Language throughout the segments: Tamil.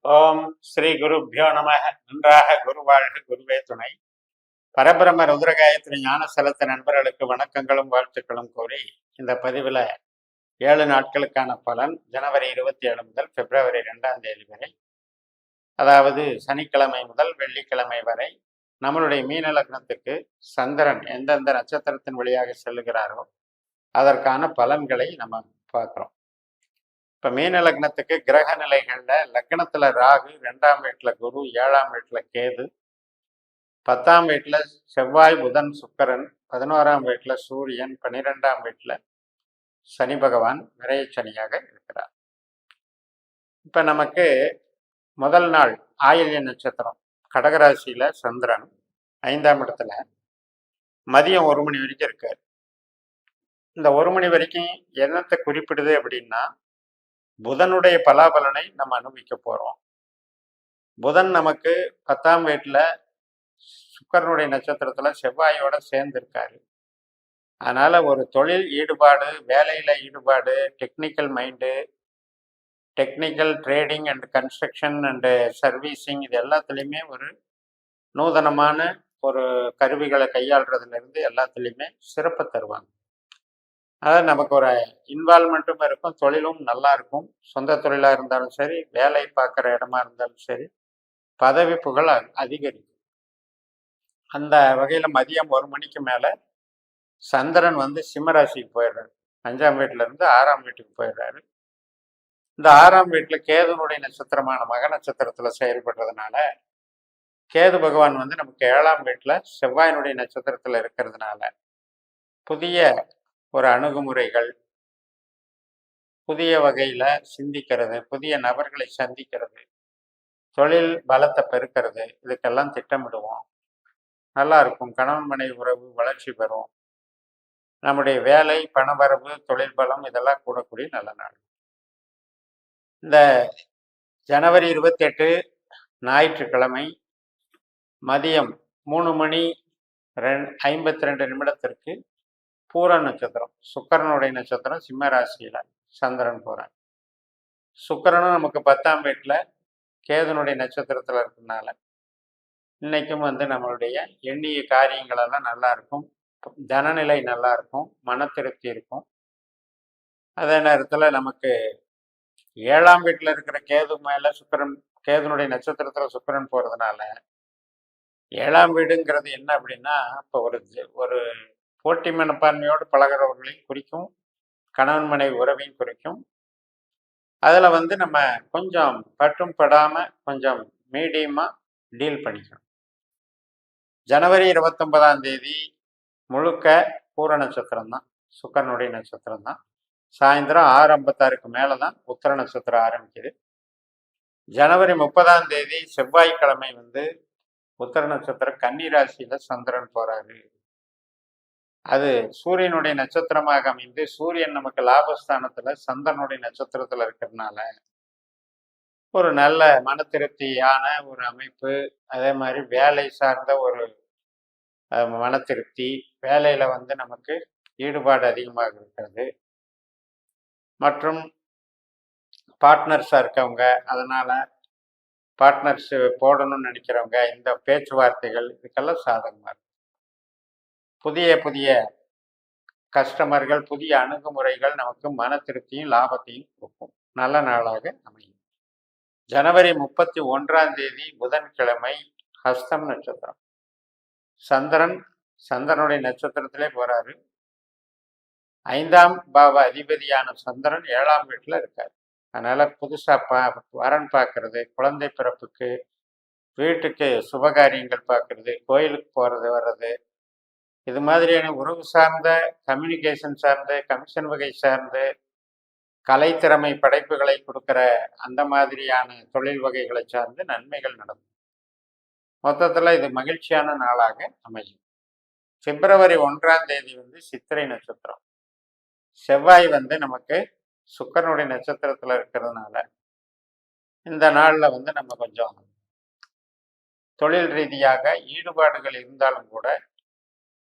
ஓம் ஸ்ரீ குருப்யோ நம. நன்றாக குரு வாழ்க, குருவே துணை. பரபிரம ருத்ரகாயத்ரி ஞான செலுத்த நண்பர்களுக்கு வணக்கங்களும் வாழ்த்துக்களும் கூறி இந்த பதிவில் 7 நாட்களுக்கான பலன் ஜனவரி 27 முதல் பிப்ரவரி 2ஆம் தேதி வரை, அதாவது சனிக்கிழமை முதல் வெள்ளிக்கிழமை வரை நம்மளுடைய மீன லக்னத்துக்கு சந்திரன் எந்தெந்த நட்சத்திரத்தின் வழியாக செல்லுகிறாரோ அதற்கான பலன்களை நம்ம பார்க்குறோம். இப்போ மீன லக்னத்துக்கு கிரக நிலைகளில் லக்னத்தில் ராகு, 2ஆம் வீட்டில் குரு, 7ஆம் வீட்டில் கேது, 10ஆம் வீட்டில் செவ்வாய், புதன், சுக்கிரன், 11ஆம் வீட்டில் சூரியன், 12ஆம் வீட்டில் சனி பகவான் விரைச்சனியாக இருக்கிறார். இப்போ நமக்கு முதல் நாள் ஆயில்ய நட்சத்திரம் கடகராசியில் சந்திரன் 5ஆம் இடத்துல மதியம் 1 மணி வரைக்கும் இருக்கார். இந்த 1 மணி வரைக்கும் என்னத்தை குறிப்பிடுது அப்படின்னா, புதனுடைய பலாபலனை நம்ம அனுபவிக்க போறோம். புதன் நமக்கு 10ஆம் வீட்டில் சுக்கிரனுடைய நட்சத்திரத்துல செவ்வாயோட சேர்ந்து இருக்காரு. அதனால ஒரு தொழில் ஈடுபாடு, வேலையில ஈடுபாடு, technical mind, technical trading and construction and servicing, இது எல்லாத்துலேயுமே ஒரு நூதனமான ஒரு கருவிகளை கையாளுறதுல இருந்து எல்லாத்துலேயுமே சிறப்பு தருவாங்க. அதாவது நமக்கு ஒரு இன்வால்மெண்ட்டும் இருக்கும், தொழிலும் நல்லா இருக்கும். சொந்த தொழிலாக இருந்தாலும் சரி, வேலை பார்க்குற இடமா இருந்தாலும் சரி, பதவி புகழ் அதிகரிக்கும். அந்த வகையில் மதியம் 1 மணிக்கு மேலே சந்திரன் சிம்மராசிக்கு போயிடுறாரு. 5ஆம் வீட்டில இருந்து 6ஆம் வீட்டுக்கு போயிடுறாரு. இந்த 6ஆம் வீட்டில் கேதுனுடைய நட்சத்திரமான மக நட்சத்திரத்தில் செயல்படுறதுனால, கேது பகவான் நமக்கு 7ஆம் வீட்டில் செவ்வாயினுடைய நட்சத்திரத்தில் இருக்கிறதுனால புதிய ஒரு அணுகுமுறைகள், புதிய வகையில் சிந்திக்கிறது, புதிய நபர்களை சந்திக்கிறது, தொழில் பலத்தை பெருக்கிறது, இதுக்கெல்லாம் திட்டமிடுவோம். நல்லா இருக்கும். கணவன் மனைவி உறவு வளர்ச்சி பெறும். நம்முடைய வேலை, பணவரவு, தொழில் பலம் இதெல்லாம் கூடக்கூடிய நல்ல நாள். இந்த ஜனவரி 28 ஞாயிற்றுக்கிழமை மதியம் 3 மணி 52 நிமிடத்திற்கு பூர நட்சத்திரம், சுக்கிரனுடைய நட்சத்திரம், சிம்ம ராசியில சந்திரன் போறார். சுக்கிரனும் நமக்கு 10ஆம் வீட்டில் கேதுனுடைய நட்சத்திரத்தில் இருக்கிறதுனால இன்னைக்கும் நம்மளுடைய எண்ணிய காரியங்கள் எல்லாம் நல்லா இருக்கும். தனநிலை நல்லா இருக்கும், மன திருப்தி இருக்கும். அதே நேரத்தில் நமக்கு 7ஆம் வீட்டில் இருக்கிற கேது மேலே சுக்கிரன், கேதுனுடைய நட்சத்திரத்தில் சுக்கிரன் போகிறதுனால 7ஆம் வீடுங்கிறது என்ன அப்படின்னா, இப்போ ஒரு போட்டி மனப்பான்மையோடு பழகிறவர்களையும் குறிக்கும், கணவன் மனைவி உறவையும் குறிக்கும். அதில் நம்ம கொஞ்சம் பற்றும் படாமல் கொஞ்சம் மீடியமாக டீல் பண்ணிக்கணும். ஜனவரி 29ஆம் தேதி முழுக்க பூர நட்சத்திரம் தான், சுக்கிரனுடைய நட்சத்திரம் தான். சாயந்தரம் 6:56க்கு மேலே தான் உத்திர நட்சத்திரம் ஆரம்பிக்குது. ஜனவரி 30ஆம் தேதி செவ்வாய்க்கிழமை உத்திர நட்சத்திரம் கன்னி ராசியில சந்திரன் போறாரு. அது சூரியனுடைய நட்சத்திரமாக அமைந்து, சூரியன் நமக்கு லாபஸ்தானத்துல சந்திரனுடைய நட்சத்திரத்துல இருக்கிறதுனால ஒரு நல்ல மன திருப்தியான ஒரு அமைப்பு. அதே மாதிரி வேலை சார்ந்த ஒரு மன திருப்தி, வேலையில நமக்கு ஈடுபாடு அதிகமாக இருக்கிறது. மற்றும் பார்ட்னர்ஸா இருக்கவங்க, அதனால பார்ட்னர்ஸ் போடணும்னு நினைக்கிறவங்க, இந்த பேச்சுவார்த்தைகள் இதுக்கெல்லாம் சாதகமாக இருக்கும். புதிய புதிய கஸ்டமர்கள், புதிய அணுகுமுறைகள் நமக்கு மன திருப்தியும் லாபத்தையும் கொடுக்கும். நல்ல நாளாக அமையும். ஜனவரி 31ஆம் தேதி புதன்கிழமை ஹஸ்தம் நட்சத்திரம், சந்திரனுடைய நட்சத்திரத்திலே போறாரு. 5ஆம் பாவ அதிபதியான சந்திரன் 7ஆம் வீட்டில் இருக்காரு. அதனால புதுசா வரன் பார்க்கறது, குழந்தை பிறப்புக்கு, வீட்டுக்கு சுபகாரியங்கள் பார்க்கறது, கோயிலுக்கு போறது வர்றது, இது மாதிரியான உறவு சார்ந்த, கம்யூனிகேஷன் சார்ந்த, கமிஷன் வகை சார்ந்த, கலைத்திறமை படைப்புகளை கொடுக்கிற அந்த மாதிரியான தொழில் வகைகளை சார்ந்து நன்மைகள் நடக்கும். மொத்தத்தில் இது மகிழ்ச்சியான நாளாக அமையும். பிப்ரவரி 1ஆம் தேதி சித்திரை நட்சத்திரம், செவ்வாய் நமக்கு சுக்கிரனுடைய நட்சத்திரத்தில் இருக்கிறதுனால இந்த நாளில் நம்ம கொஞ்சம் தொழில் ரீதியாக ஈடுபாடுகள் இருந்தாலும் கூட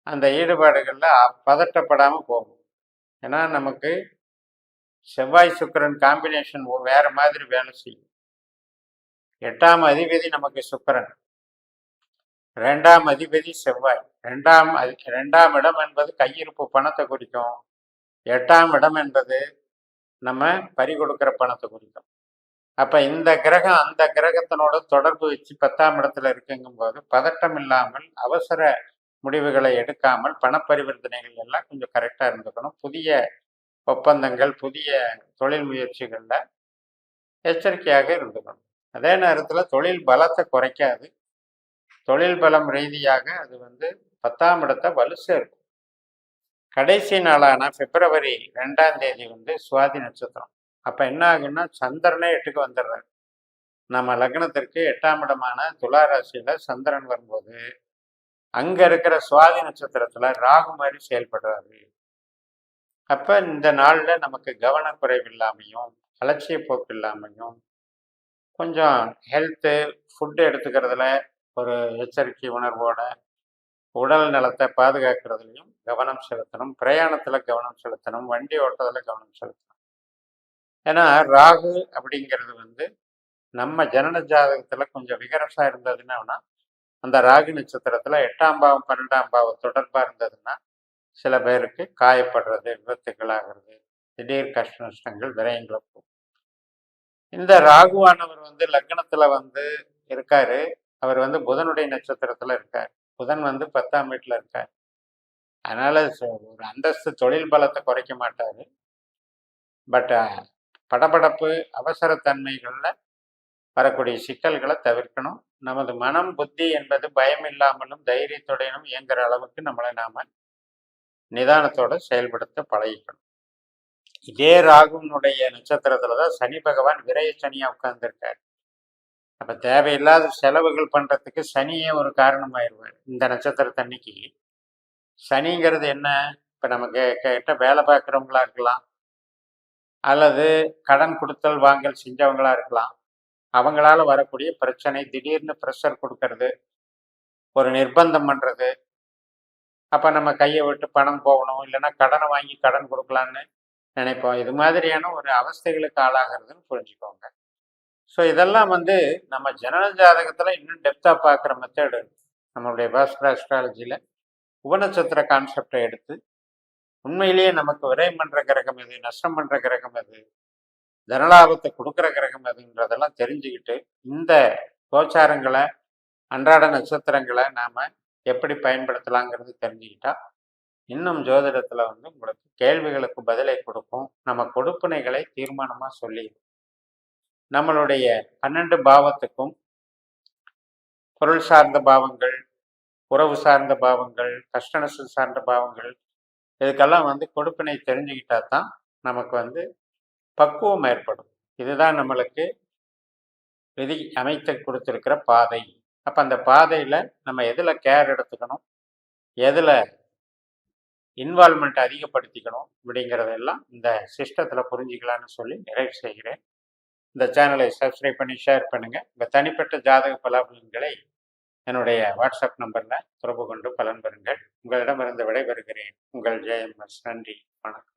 அந்த ஈடுபாடுகளில் பதட்டப்படாமல் போகும். ஏன்னா நமக்கு செவ்வாய் சுக்கிரன் காம்பினேஷன் வேற மாதிரி வேலை செய்யும். 8ஆம் அதிபதி நமக்கு சுக்கிரன், 2ஆம் அதிபதி செவ்வாய். 2ஆம் இடம் என்பது கையிருப்பு பணத்தை குறிக்கும். 8ஆம் இடம் என்பது நம்ம பறி கொடுக்கிற பணத்தை குறிக்கும். அப்ப இந்த கிரகம் அந்த கிரகத்தினோட தொடர்பு வச்சு 10ஆம் இடத்துல இருக்குங்கும் போது பதட்டம் இல்லாமல் அவசர முடிவுகளை எடுக்காமல் பணப்பரிவர்த்தனைகள் எல்லாம் கொஞ்சம் கரெக்டா இருந்துக்கணும். புதிய ஒப்பந்தங்கள், புதிய தொழில் முயற்சிகள்ல எச்சரிக்கையாக இருந்துக்கணும். அதே நேரத்துல தொழில் பலத்தை குறைக்காது. தொழில் பலம் ரீதியாக அது 10ஆம் இடத்தை வலு சேர்க்கும். கடைசி நாளான பிப்ரவரி 2ஆம் தேதி சுவாதி நட்சத்திரம். அப்ப என்ன ஆகுன்னா சந்திரனே 8க்கு வந்துடுறாரு. நம்ம லக்னத்திற்கு 8ஆம் இடமான துலா ராசியில சந்திரன் வரும்போது அங்க இருக்கிற சுவாதி நட்சத்திரத்துல ராகு மாதிரி செயல்படுறாரு. அப்ப இந்த நாள்ல நமக்கு கவனக்குறைவு இல்லாமையும் அலட்சிய போக்கு இல்லாமையும் கொஞ்சம் ஹெல்த்து ஃபுட்டு எடுத்துக்கிறதுல ஒரு எச்சரிக்கை உணர்வோட உடல் நலத்தை பாதுகாக்கிறதுலையும் கவனம் செலுத்தணும். பிரயாணத்துல கவனம் செலுத்தணும். வண்டி ஓட்டுறதுல கவனம் செலுத்தணும். ஏன்னா ராகு அப்படிங்கிறது நம்ம ஜனன ஜாதகத்துல கொஞ்சம் விகரசா இருந்ததுன்னா அந்த ராகு நட்சத்திரத்துல 8ஆம் பாவம் 12ஆம் பாவம் தொடர்பா இருந்ததுன்னா சில பேருக்கு காயப்படுறது, விபத்துகள் ஆகிறது, திடீர் கஷ்ட நஷ்டங்கள், விரயங்களை போகும். இந்த ராகுவானவர் லக்னத்துல இருக்காரு. அவர் புதனுடைய நட்சத்திரத்துல இருக்காரு. புதன் 10ஆம் வீட்டுல இருக்காரு. அதனால ஒரு அந்தஸ்து தொழில் பலத்தை குறைக்க மாட்டாரு. பட் படபடப்பு அவசரத்தன்மைகள்ல வரக்கூடிய சிக்கல்களை தவிர்க்கணும். நமது மனம் புத்தி என்பது பயம் இல்லாமலும் தைரியத்துடனும் இயங்குற அளவுக்கு நம்மளை நாம நிதானத்தோட செயல்படுத்த பழகிக்கணும். இதே ராகுனுடைய நட்சத்திரத்துலதான் சனி பகவான் விரய சனியா உட்கார்ந்துருக்காரு. அப்ப தேவையில்லாத செலவுகள் பண்றதுக்கு சனியே ஒரு காரணமாயிருவார். இந்த நட்சத்திரத்தன்னைக்கு சனிங்கிறது என்ன? இப்ப நமக்கு கிட்ட வேலை பார்க்குறவங்களா இருக்கலாம், அல்லது கடன் கொடுத்தல் வாங்கல் செஞ்சவங்களா இருக்கலாம். அவங்களால வரக்கூடிய பிரச்சனை, திடீர்னு ப்ரெஷர் கொடுக்கறது, ஒரு நிர்பந்தம் பண்றது, அப்ப நம்ம கையை விட்டு பணம் போகணும், இல்லைன்னா கடனை வாங்கி கடன் கொடுக்கலான்னு நினைப்போம். இது மாதிரியான ஒரு அவஸ்தைகளுக்கு ஆளாகிறதுன்னு புரிஞ்சுக்கோங்க. ஸோ இதெல்லாம் நம்ம ஜனன ஜாதகத்துல இன்னும் டெப்தா பார்க்குற மெத்தடு நம்மளுடைய பாஸ்கர் அஸ்ட்ராலஜியில உபநட்சத்திர கான்செப்டை எடுத்து உண்மையிலேயே நமக்கு விரயம் பண்ற கிரகம் எது, நஷ்டம் பண்ற கிரகம் எது, தனலாபத்தை கொடுக்குற கிரகம் எதுன்றதெல்லாம் தெரிஞ்சுக்கிட்டு இந்த கோச்சாரங்களை, அன்றாட நட்சத்திரங்களை நாம எப்படி பயன்படுத்தலாங்கிறது தெரிஞ்சுக்கிட்டா இன்னும் ஜோதிடத்துல உங்களுக்கு கேள்விகளுக்கு பதிலை கொடுக்கும். நம்ம கொடுப்பினைகளை தீர்மானமா சொல்லி நம்மளுடைய 12 பாவத்துக்கும் பொருள் சார்ந்த பாவங்கள், உறவு சார்ந்த பாவங்கள், கஷ்ட நஷ்டம் சார்ந்த பாவங்கள், இதுக்கெல்லாம் கொடுப்பினை தெரிஞ்சுக்கிட்டா தான் நமக்கு பக்குவம் ஏற்படும். இதுதான் நம்மளுக்கு விதி அமைத்து கொடுத்துருக்கிற பாதை. அப்ப அந்த பாதையில நம்ம எதுல கேர் எடுத்துக்கணும், எதுல இன்வால்மெண்ட் அதிகப்படுத்திக்கணும் அப்படிங்கிறதெல்லாம் இந்த சிஸ்டத்துல புரிஞ்சுக்கலான்னு சொல்லி நிறைவு செய்கிறேன். இந்த சேனலை சப்ஸ்கிரைப் பண்ணி ஷேர் பண்ணுங்க. உங்க தனிப்பட்ட ஜாதக பலாபலன்களை என்னுடைய வாட்ஸ்அப் நம்பர்ல தொடர்பு கொண்டு பலன் பெறுங்கள். உங்களிடமிருந்து விடைபெறுகிறேன். உங்கள் ஜெயம்எஸ். நன்றி, வணக்கம்.